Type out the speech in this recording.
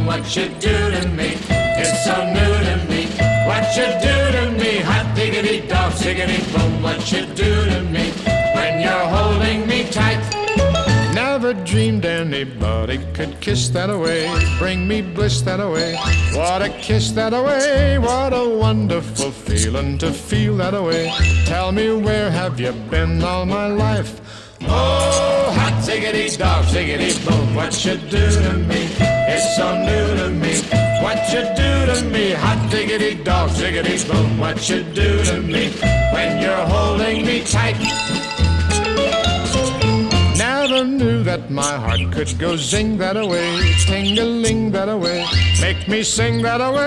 what you do to me. It's so new to me. What you do to me, hot diggity dog, ziggity boom. What you do to me when you're holding me tight. Never dreamed anybody could kiss that away, bring me bliss that away. What a kiss that away, what a wonderful feeling to feel that away. Tell me, where have you been all my life? Oh, hot ziggity dog, ziggity boom. What you do to me, it's so new to me. What you do to me, hot diggity dog, ziggity boom. What you do to me when you're holding me tight. Never knew that my heart could go zing that away, ting-a-ling that away, make me sing that away.